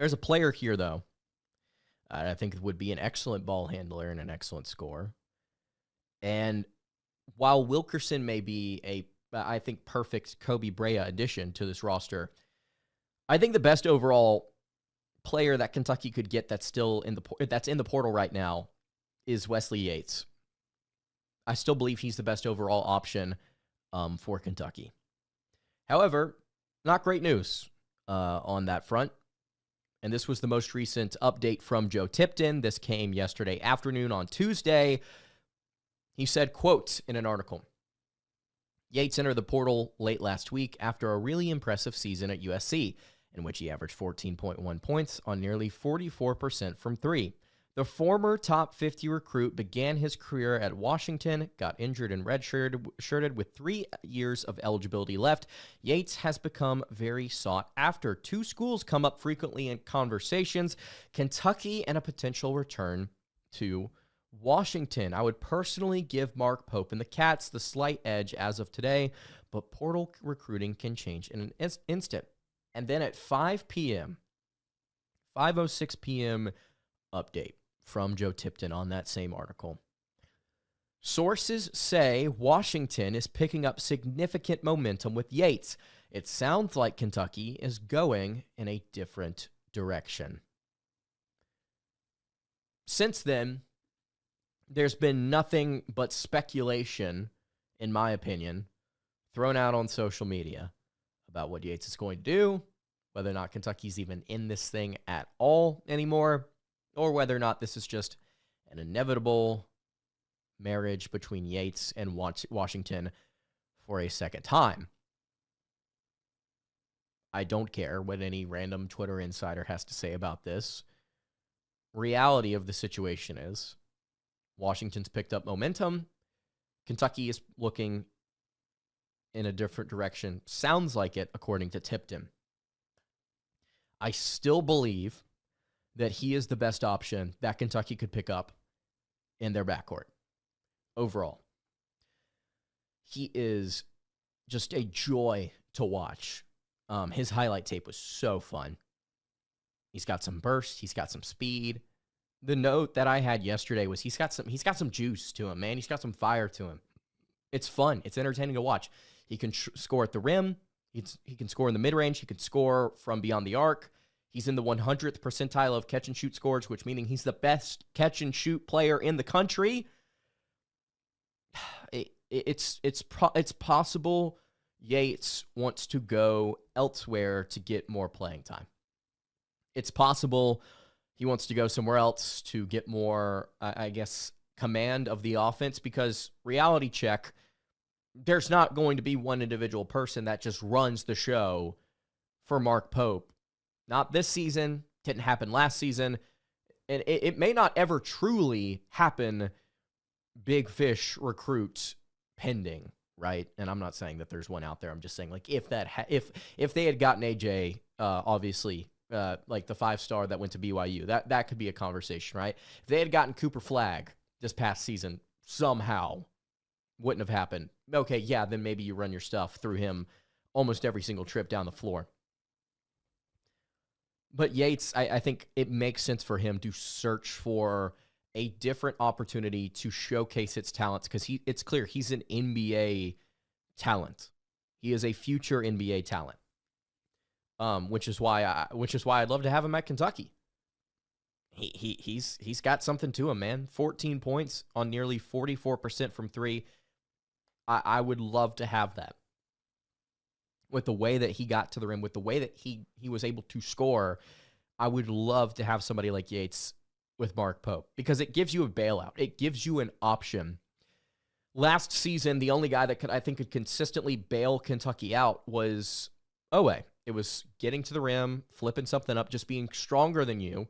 There's a player here, though, I think would be an excellent ball handler and an excellent scorer. And while Wilkerson may be I think, perfect Kobe Brea addition to this roster, I think the best overall player that Kentucky could get that's in the portal right now is Wesley Yates. I still believe he's the best overall option for Kentucky. However, not great news on that front. And this was the most recent update from Joe Tipton. This came yesterday afternoon on Tuesday. He said, quote, in an article, Yates entered the portal late last week after a really impressive season at USC, in which he averaged 14.1 points on nearly 44% from three. The former top 50 recruit began his career at Washington, got injured and redshirted with 3 years of eligibility left. Yates has become very sought after. 2 schools come up frequently in conversations, Kentucky and a potential return to Washington. I would personally give Mark Pope and the Cats the slight edge as of today, but portal recruiting can change in an instant. And then at 5 p.m., 5:06 p.m. update from Joe Tipton on that same article. Sources say Washington is picking up significant momentum with Yates. It sounds like Kentucky is going in a different direction. Since then, there's been nothing but speculation, in my opinion, thrown out on social media about what Yates is going to do, whether or not Kentucky's even in this thing at all anymore, or whether or not this is just an inevitable marriage between Yates and Washington for a second time. I don't care what any random Twitter insider has to say about this. Reality of the situation is Washington's picked up momentum. Kentucky is looking in a different direction. Sounds like it, according to Tipton. I still believe that he is the best option that Kentucky could pick up in their backcourt overall. He is just a joy to watch. His highlight tape was so fun. He's got some burst. He's got some speed. The note that I had yesterday was he's got some juice to him, man. He's got some fire to him. It's fun. It's entertaining to watch. He can score at the rim. He can score in the mid-range. He can score from beyond the arc. He's in the 100th percentile of catch-and-shoot scores, which meaning he's the best catch-and-shoot player in the country. It's possible Yates wants to go elsewhere to get more playing time. It's possible he wants to go somewhere else to get more, I guess, command of the offense, because reality check, there's not going to be one individual person that just runs the show for Mark Pope. Not this season. Didn't happen last season. And it may not ever truly happen. Big fish recruit pending, right? And I'm not saying that there's one out there. I'm just saying, like, if they had gotten AJ, obviously, like the 5-star that went to BYU, that could be a conversation, right? If they had gotten Cooper Flagg this past season, somehow wouldn't have happened. Okay, yeah, then maybe you run your stuff through him almost every single trip down the floor. But Yates, I think it makes sense for him to search for a different opportunity to showcase its talents, because it's clear he's an NBA talent. He is a future NBA talent, which is why I'd love to have him at Kentucky. He's got something to him, man. 14 points on nearly 44% from three. I would love to have that. With the way that he got to the rim, with the way that he was able to score, I would love to have somebody like Yates with Mark Pope, because it gives you a bailout. It gives you an option. Last season, the only guy that could consistently bail Kentucky out was Owe. It was getting to the rim, flipping something up, just being stronger than you,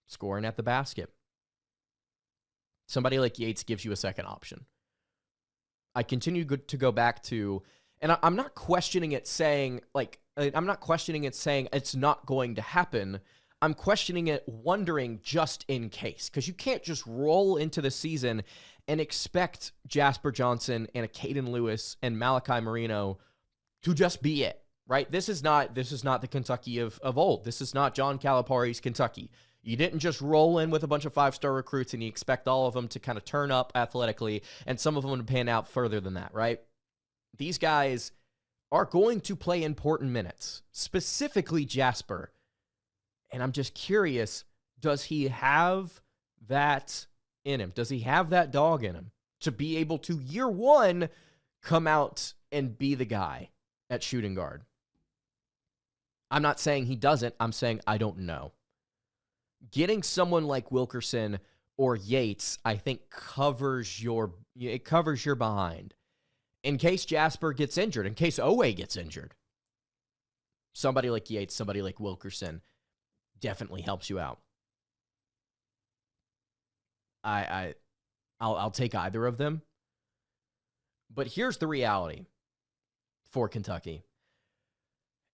scoring at the basket. Somebody like Yates gives you a second option. I continue to go back to, and I'm not questioning it saying it's not going to happen. I'm questioning it, wondering just in case, because you can't just roll into the season and expect Jasper Johnson and a Caden Lewis and Malachi Marino to just be it. right? This is not the Kentucky of old. This is not John Calipari's Kentucky. You didn't just roll in with a bunch of 5-star recruits and you expect all of them to kind of turn up athletically and some of them to pan out further than that, right? These guys are going to play important minutes, specifically Jasper. And I'm just curious, does he have that in him? Does he have that dog in him to be able to, year one, come out and be the guy at shooting guard? I'm not saying he doesn't. I'm saying I don't know. Getting someone like Wilkerson or Yates, I think, covers your behind. In case Jasper gets injured, in case Owe gets injured, somebody like Yates, somebody like Wilkerson definitely helps you out. I'll take either of them. But here's the reality for Kentucky.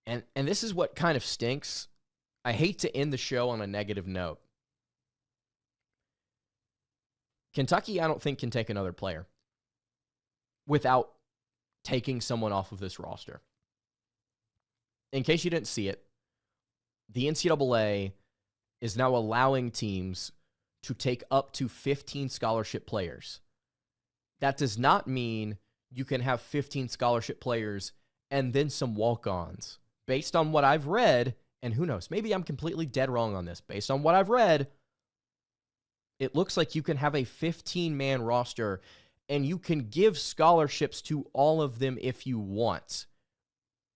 And this is what kind of stinks. I hate to end the show on a negative note. Kentucky, I don't think, can take another player without taking someone off of this roster. In case you didn't see it, the NCAA is now allowing teams to take up to 15 scholarship players. That does not mean you can have 15 scholarship players and then some walk-ons. Based on what I've read, and who knows, maybe I'm completely dead wrong on this. Based on what I've read, it looks like you can have a 15-man roster and you can give scholarships to all of them if you want.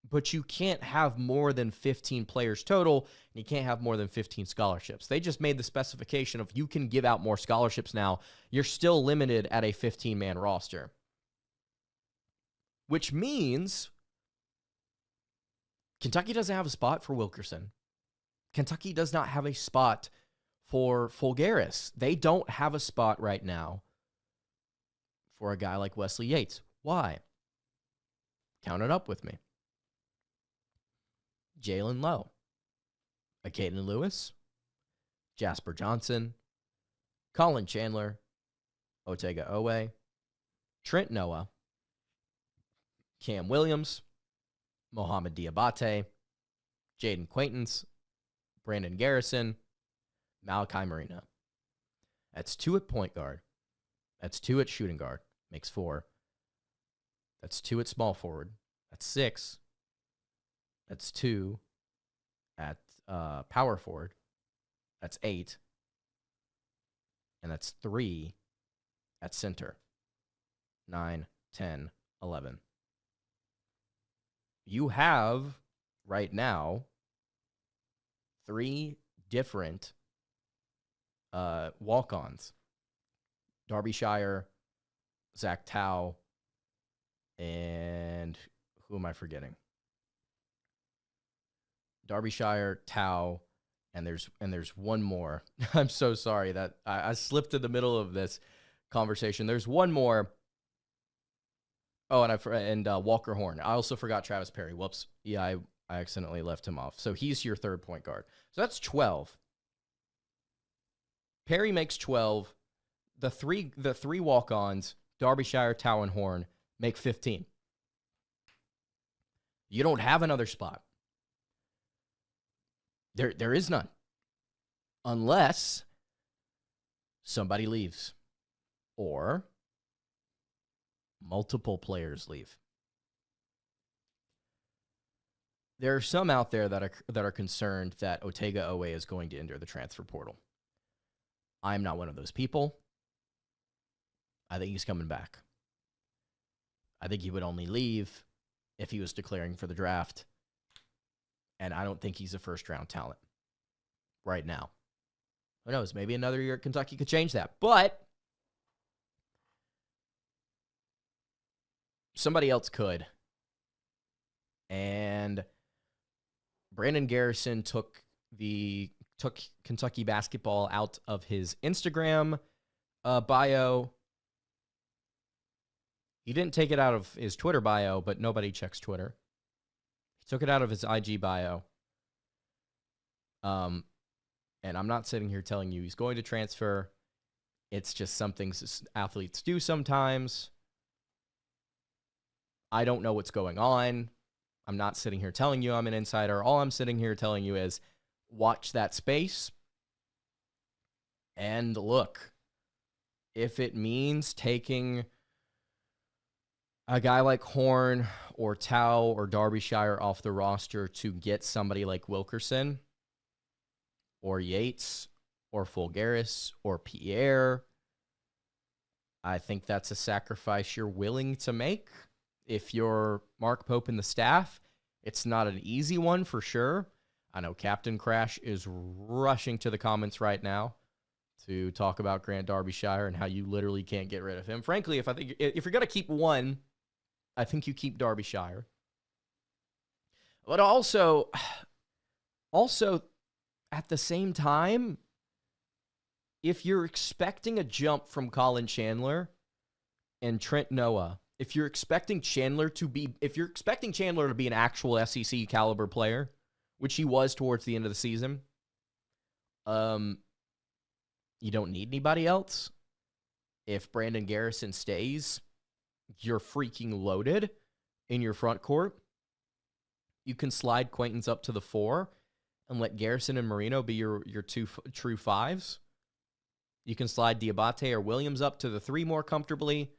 But you can't have more than 15 players total, and you can't have more than 15 scholarships. They just made the specification of you can give out more scholarships now. You're still limited at a 15-man roster. Which means Kentucky doesn't have a spot for Wilkerson. Kentucky does not have a spot for Foulgerias. They don't have a spot right now for a guy like Wesley Yates. Why? Count it up with me. Jalen Lowe, Akaden Lewis, Jasper Johnson, Colin Chandler, Otega Owe, Trent Noah, Cam Williams, Mohamed Diabate, Jaden Quaintance, Brandon Garrison, Malachi Marina. That's 2 at point guard. That's 2 at shooting guard. Makes 4. That's 2 at small forward. That's 6. That's 2 at power forward. That's 8. And that's 3 at center. 9, 10, 11. You have, right now, 3 different walk-ons. Derbyshire, Zach Tao, and who am I forgetting? Derbyshire, Tao, and there's one more. I'm so sorry that I slipped in the middle of this conversation. There's one more. Oh, and Walker Horn. I also forgot Travis Perry. Whoops. Yeah, I accidentally left him off. So he's your 3rd point guard. So that's 12. Perry makes 12. The three walk-ons, Derbyshire, Tao, and Horn, make 15. You don't have another spot. There is none. Unless somebody leaves. Or multiple players leave. There are some out there that are concerned that Otega Owe is going to enter the transfer portal. I'm not one of those people. I think he's coming back. I think he would only leave if he was declaring for the draft. And I don't think he's a first-round talent right now. Who knows? Maybe another year at Kentucky could change that. But somebody else could. And Brandon Garrison took Kentucky basketball out of his Instagram bio. He didn't take it out of his Twitter bio, but nobody checks Twitter. He took it out of his IG bio. And I'm not sitting here telling you he's going to transfer. It's just something athletes do sometimes. I don't know what's going on. I'm not sitting here telling you I'm an insider. All I'm sitting here telling you is watch that space and look. If it means taking a guy like Horn or Tao or Derbyshire off the roster to get somebody like Wilkerson or Yates or Foulgerias or Pierre, I think that's a sacrifice you're willing to make. If you're Mark Pope and the staff, it's not an easy one for sure. I know Captain Crash is rushing to the comments right now to talk about Grant Derbyshire and how you literally can't get rid of him. Frankly, if you're going to keep one, I think you keep Derbyshire. But also at the same time, if you're expecting a jump from Colin Chandler and Trent Noah, if you're expecting Chandler to be an actual SEC caliber player, which he was towards the end of the season, you don't need anybody else. If Brandon Garrison stays, you're freaking loaded in your front court. You can slide Quaintance up to the 4 and let Garrison and Marino be your two true 5s. You can slide Diabate or Williams up to the 3 more comfortably.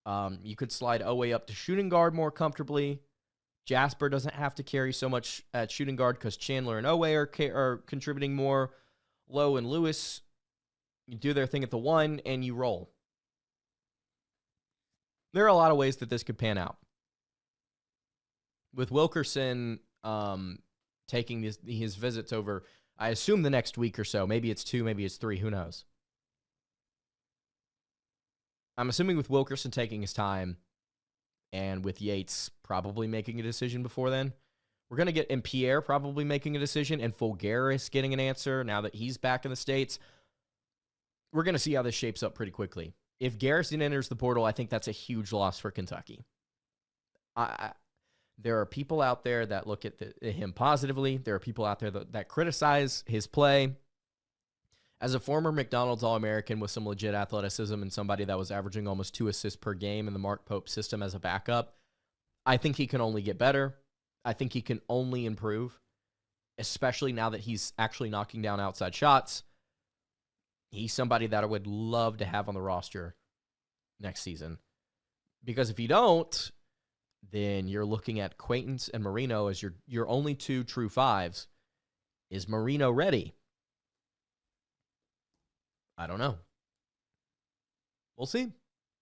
You could slide Owe up to shooting guard more comfortably. Jasper doesn't have to carry so much at shooting guard because Chandler and Owe are contributing more. Lowe and Lewis, you do their thing at the 1 and you roll. There are a lot of ways that this could pan out. With Wilkerson taking his visits over, I assume the next week or so. Maybe it's 2, maybe it's 3, who knows? I'm assuming with Wilkerson taking his time and with Yates probably making a decision before then, we're going to get, and Pierre probably making a decision, and Foulgerias getting an answer now that he's back in the States. We're going to see how this shapes up pretty quickly. If Garrison enters the portal, I think that's a huge loss for Kentucky. There are people out there that look at him positively. There are people out there that criticize his play. As a former McDonald's All-American with some legit athleticism and somebody that was averaging almost 2 assists per game in the Mark Pope system as a backup, I think he can only get better. I think he can only improve, especially now that he's actually knocking down outside shots. He's somebody that I would love to have on the roster next season. Because if you don't, then you're looking at Quaintance and Marino as your only 2 true 5s. Is Marino ready? I don't know. We'll see.